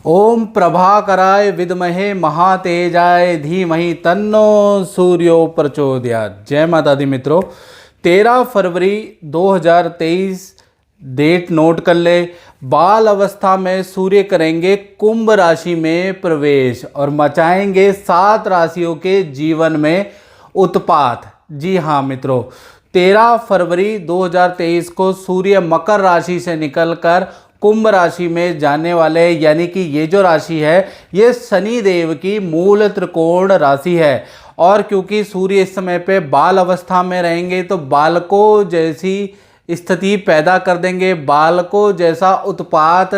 ओम प्रभाकराय विद्महे महातेजाय धीमहि तन्नो सूर्यो प्रचोदयात्। जय माता दी मित्रों, 13 फरवरी 2023 डेट नोट कर ले। बाल अवस्था में सूर्य करेंगे कुंभ राशि में प्रवेश और मचाएंगे 7 राशियों के जीवन में उत्पात। जी हाँ मित्रों, 13 फरवरी 2023 को सूर्य मकर राशि से निकलकर कुंभ राशि में जाने वाले, यानी कि ये जो राशि है ये शनि देव की मूल त्रिकोण राशि है। और क्योंकि सूर्य इस समय पे बाल अवस्था में रहेंगे तो बालकों जैसी स्थिति पैदा कर देंगे, बालकों जैसा उत्पात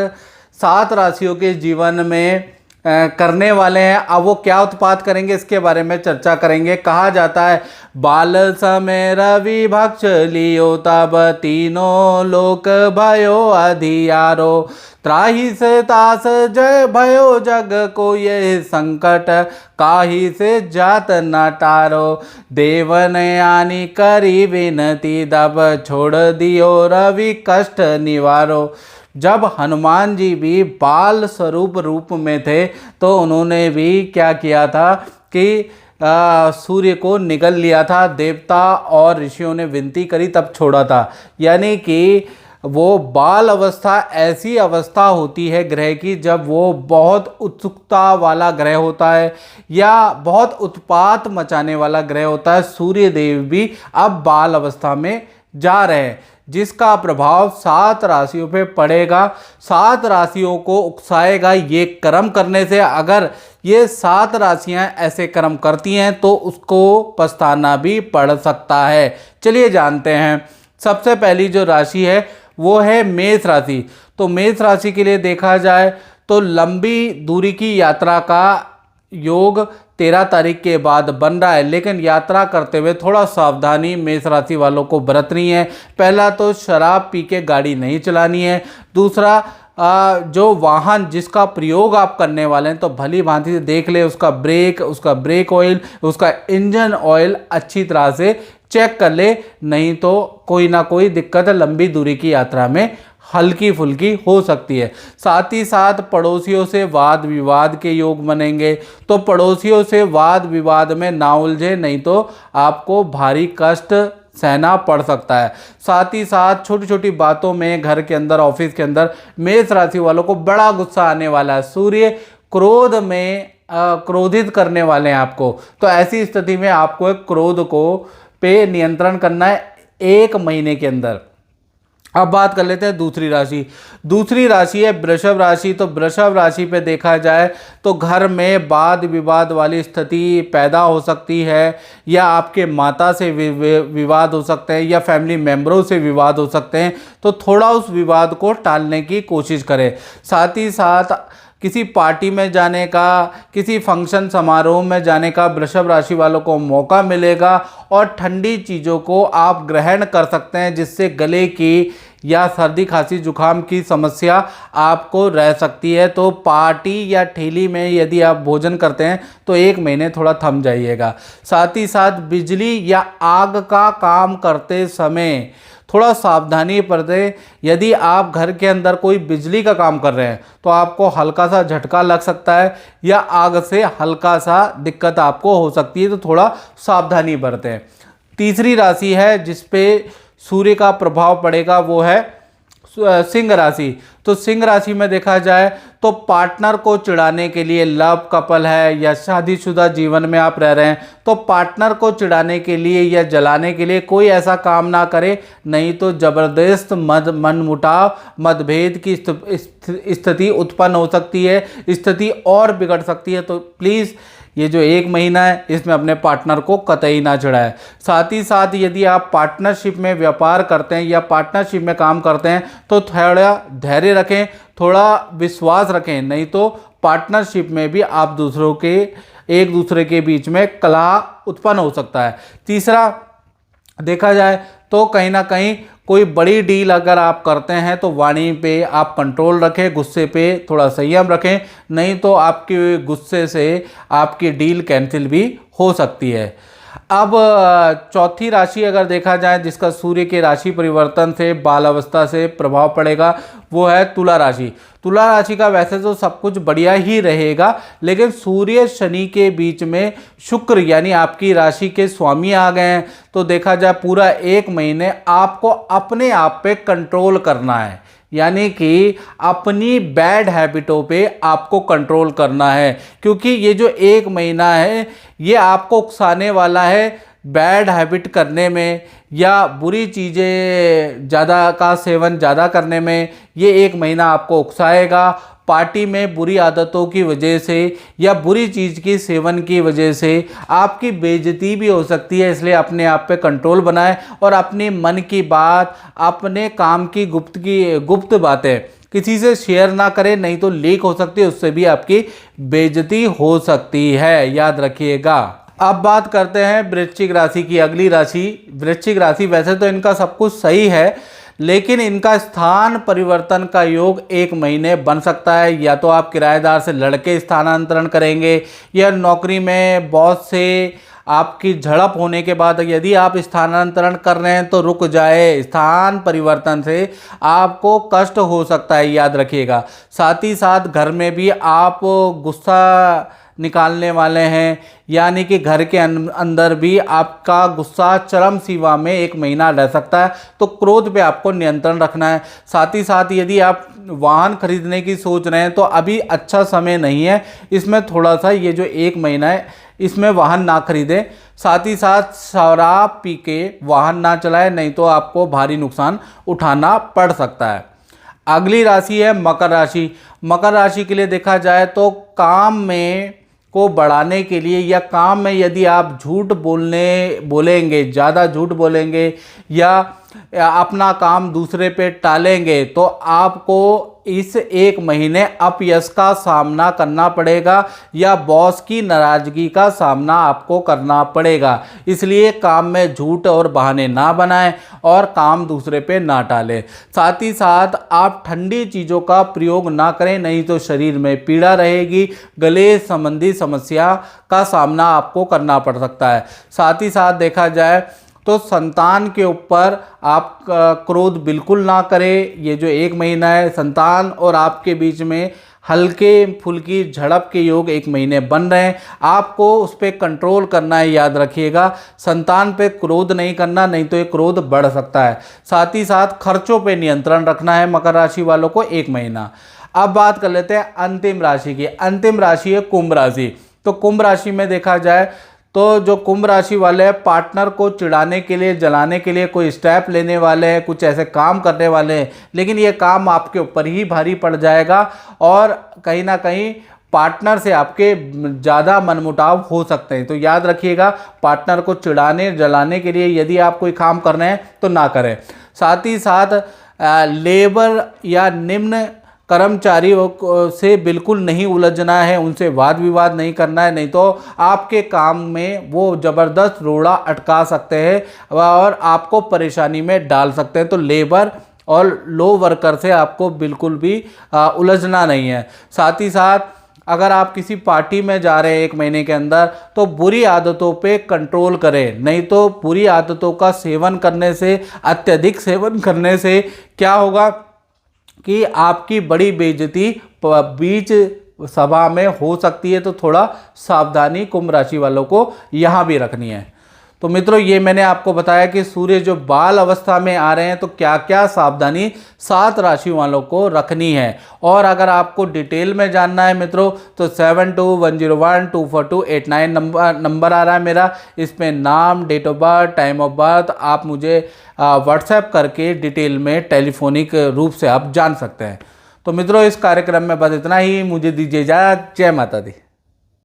7 राशियों के जीवन में करने वाले हैं। अब वो क्या उत्पात करेंगे इसके बारे में चर्चा करेंगे। कहा जाता है बाल समय रवि भक्ष लियो तब तीनों लोक भयो अधियारो, त्राहि से तास जय भयो जग को ये संकट, काही से जात न टारो, देवन आनी करी विनती दब छोड़ दियो रवि कष्ट निवारो। जब हनुमान जी भी बाल स्वरूप रूप में थे तो उन्होंने भी क्या किया था कि सूर्य को निगल लिया था। देवता और ऋषियों ने विनती करी तब छोड़ा था। यानी कि वो बाल अवस्था ऐसी अवस्था होती है ग्रह की जब वो बहुत उत्सुकता वाला ग्रह होता है या बहुत उत्पात मचाने वाला ग्रह होता है। सूर्य देव भी अब बाल अवस्था में जा रहे हैं, जिसका प्रभाव 7 राशियों पे पड़ेगा, 7 राशियों को उकसाएगा ये कर्म करने से। अगर ये 7 राशियां ऐसे कर्म करती हैं तो उसको पछताना भी पड़ सकता है। चलिए जानते हैं। सबसे पहली जो राशि है वो है मेष राशि। तो मेष राशि के लिए देखा जाए तो लंबी दूरी की यात्रा का योग 13 तारीख के बाद बन रहा है, लेकिन यात्रा करते हुए थोड़ा सावधानी मेष राशि वालों को बरतनी है। पहला तो शराब पी के गाड़ी नहीं चलानी है। दूसरा, जो वाहन जिसका प्रयोग आप करने वाले हैं तो भली भांति से देख ले उसका ब्रेक ऑयल, उसका इंजन ऑयल अच्छी तरह से चेक कर ले, नहीं तो कोई ना कोई दिक्कत लंबी दूरी की यात्रा में हल्की फुल्की हो सकती है। साथ ही साथ पड़ोसियों से वाद विवाद के योग बनेंगे, तो पड़ोसियों से वाद विवाद में ना उलझे, नहीं तो आपको भारी कष्ट सहना पड़ सकता है। साथ ही साथ छोटी छोटी बातों में घर के अंदर, ऑफिस के अंदर मेष राशि वालों को बड़ा गुस्सा आने वाला है। सूर्य क्रोध में क्रोधित करने वाले हैं आपको, तो ऐसी स्थिति में आपको एक क्रोध को पे नियंत्रण करना है 1 महीने के अंदर। अब बात कर लेते हैं दूसरी राशि। दूसरी राशि है वृषभ राशि। तो वृषभ राशि पे देखा जाए तो घर में वाद विवाद वाली स्थिति पैदा हो सकती है, या आपके माता से विवाद हो सकते हैं, या फैमिली मेंबरों से विवाद हो सकते हैं। तो थोड़ा उस विवाद को टालने की कोशिश करें। साथ ही साथ किसी पार्टी में जाने का, किसी फंक्शन समारोह में जाने का वृषभ राशि वालों को मौका मिलेगा और ठंडी चीज़ों को आप ग्रहण कर सकते हैं, जिससे गले की या सर्दी खांसी जुकाम की समस्या आपको रह सकती है। तो पार्टी या ठेली में यदि आप भोजन करते हैं तो 1 महीने थोड़ा थम जाइएगा। साथ ही साथ बिजली या आग का काम करते समय थोड़ा सावधानी बरतें। यदि आप घर के अंदर कोई बिजली का काम कर रहे हैं तो आपको हल्का सा झटका लग सकता है या आग से हल्का सा दिक्कत आपको हो सकती है, तो थोड़ा सावधानी बरतें। तीसरी राशि है जिस पे सूर्य का प्रभाव पड़ेगा वो है सिंह राशि। तो सिंह राशि में देखा जाए तो पार्टनर को चिढ़ाने के लिए, लव कपल है या शादीशुदा जीवन में आप रह रहे हैं तो पार्टनर को चिढ़ाने के लिए या जलाने के लिए कोई ऐसा काम ना करे, नहीं तो ज़बरदस्त मनमुटाव, मतभेद की स्थिति उत्पन्न हो सकती है, स्थिति और बिगड़ सकती है। तो प्लीज़ ये जो 1 महीना है इसमें अपने पार्टनर को कतई ना चिढ़ाएं। साथ ही साथ यदि आप पार्टनरशिप में व्यापार करते हैं या पार्टनरशिप में काम करते हैं तो थोड़ा धैर्य रखें, थोड़ा विश्वास रखें, नहीं तो पार्टनरशिप में भी आप एक दूसरे के बीच में कलह उत्पन्न हो सकता है। तीसरा देखा जाए तो कहीं ना कहीं कोई बड़ी डील अगर आप करते हैं तो वाणी पे आप कंट्रोल रखें, गुस्से पे थोड़ा संयम रखें, नहीं तो आपके गुस्से से आपकी डील कैंसिल भी हो सकती है। अब चौथी राशि अगर देखा जाए जिसका सूर्य के राशि परिवर्तन से बाल अवस्था से प्रभाव पड़ेगा, वो है तुला राशि। तुला राशि का वैसे तो सब कुछ बढ़िया ही रहेगा, लेकिन सूर्य शनि के बीच में शुक्र यानी आपकी राशि के स्वामी आ गए हैं, तो देखा जाए पूरा 1 महीने आपको अपने आप पे कंट्रोल करना है, यानी कि अपनी बैड हैबिटों पे आपको कंट्रोल करना है। क्योंकि ये जो 1 महीना है ये आपको उकसाने वाला है बैड हैबिट करने में या बुरी चीज़ें ज़्यादा का सेवन ज़्यादा करने में। ये 1 महीना आपको उकसाएगा। पार्टी में बुरी आदतों की वजह से या बुरी चीज़ की सेवन की वजह से आपकी बेइज्जती भी हो सकती है, इसलिए अपने आप पे कंट्रोल बनाएं और अपने मन की बात, अपने काम की गुप्त बातें किसी से शेयर ना करें, नहीं तो लीक हो सकती है, उससे भी आपकी बेइज्जती हो सकती है, याद रखिएगा। अब बात करते हैं वृश्चिक राशि की, अगली राशि वृश्चिक राशि। वैसे तो इनका सब कुछ सही है, लेकिन इनका स्थान परिवर्तन का योग 1 महीने बन सकता है। या तो आप किराएदार से लड़के स्थानांतरण करेंगे या नौकरी में बॉस से आपकी झड़प होने के बाद यदि आप स्थानांतरण कर रहे हैं तो रुक जाए। स्थान परिवर्तन से आपको कष्ट हो सकता है, याद रखिएगा। साथ ही साथ घर में भी आप गुस्सा निकालने वाले हैं, यानी कि घर के अंदर भी आपका गुस्सा चरम सीमा में 1 महीना रह सकता है, तो क्रोध पे आपको नियंत्रण रखना है। साथ ही साथ यदि आप वाहन खरीदने की सोच रहे हैं तो अभी अच्छा समय नहीं है, इसमें थोड़ा सा ये जो 1 महीना है इसमें वाहन ना खरीदें। साथ ही साथ शराब पी के वाहन ना चलाएं, नहीं तो आपको भारी नुकसान उठाना पड़ सकता है। अगली राशि है मकर राशि। मकर राशि के लिए देखा जाए तो काम में को बढ़ाने के लिए या काम में यदि आप झूठ बोलेंगे, ज़्यादा झूठ बोलेंगे या अपना काम दूसरे पे टालेंगे तो आपको इस 1 महीने अपयश का सामना करना पड़ेगा या बॉस की नाराज़गी का सामना आपको करना पड़ेगा। इसलिए काम में झूठ और बहाने ना बनाएं और काम दूसरे पे ना टालें। साथ ही साथ आप ठंडी चीज़ों का प्रयोग ना करें, नहीं तो शरीर में पीड़ा रहेगी, गले संबंधी समस्या का सामना आपको करना पड़ सकता है। साथ ही साथ देखा जाए तो संतान के ऊपर आप क्रोध बिल्कुल ना करें। ये जो 1 महीना है संतान और आपके बीच में हल्के फुल्की झड़प के योग 1 महीने बन रहे हैं, आपको उस पर कंट्रोल करना है, याद रखिएगा। संतान पे क्रोध नहीं करना, नहीं तो ये क्रोध बढ़ सकता है। साथ ही साथ खर्चों पे नियंत्रण रखना है मकर राशि वालों को 1 महीना। अब बात कर लेते हैं अंतिम राशि की। अंतिम राशि है कुंभ राशि। तो कुंभ राशि में देखा जाए तो जो कुंभ राशि वाले हैं पार्टनर को चिढ़ाने के लिए, जलाने के लिए कोई स्टेप लेने वाले हैं, कुछ ऐसे काम करने वाले हैं, लेकिन ये काम आपके ऊपर ही भारी पड़ जाएगा और कहीं ना कहीं पार्टनर से आपके ज़्यादा मनमुटाव हो सकते हैं। तो याद रखिएगा, पार्टनर को चिढ़ाने जलाने के लिए यदि आप कोई काम कर रहे हैं तो ना करें। साथ ही साथ लेबर या निम्न कर्मचारियों से बिल्कुल नहीं उलझना है, उनसे वाद विवाद नहीं करना है, नहीं तो आपके काम में वो ज़बरदस्त रोड़ा अटका सकते हैं और आपको परेशानी में डाल सकते हैं। तो लेबर और लो वर्कर से आपको बिल्कुल भी उलझना नहीं है। साथ ही साथ अगर आप किसी पार्टी में जा रहे हैं 1 महीने के अंदर तो बुरी आदतों पे कंट्रोल करें, नहीं तो बुरी आदतों का सेवन करने से, अत्यधिक सेवन करने से क्या होगा कि आपकी बड़ी बेइज्जती बीच सभा में हो सकती है। तो थोड़ा सावधानी कुंभ राशि वालों को यहाँ भी रखनी है। तो मित्रों, ये मैंने आपको बताया कि सूर्य जो बाल अवस्था में आ रहे हैं तो क्या क्या सावधानी 7 राशि वालों को रखनी है। और अगर आपको डिटेल में जानना है मित्रों तो 7210124289 नंबर आ रहा है मेरा। इसमें नाम, date of birth, time of birth आप मुझे व्हाट्सएप करके डिटेल में टेलीफोनिक रूप से आप जान सकते हैं। तो मित्रों, इस कार्यक्रम में बस इतना ही। मुझे दीजिए इजाज़त। जय माता दी।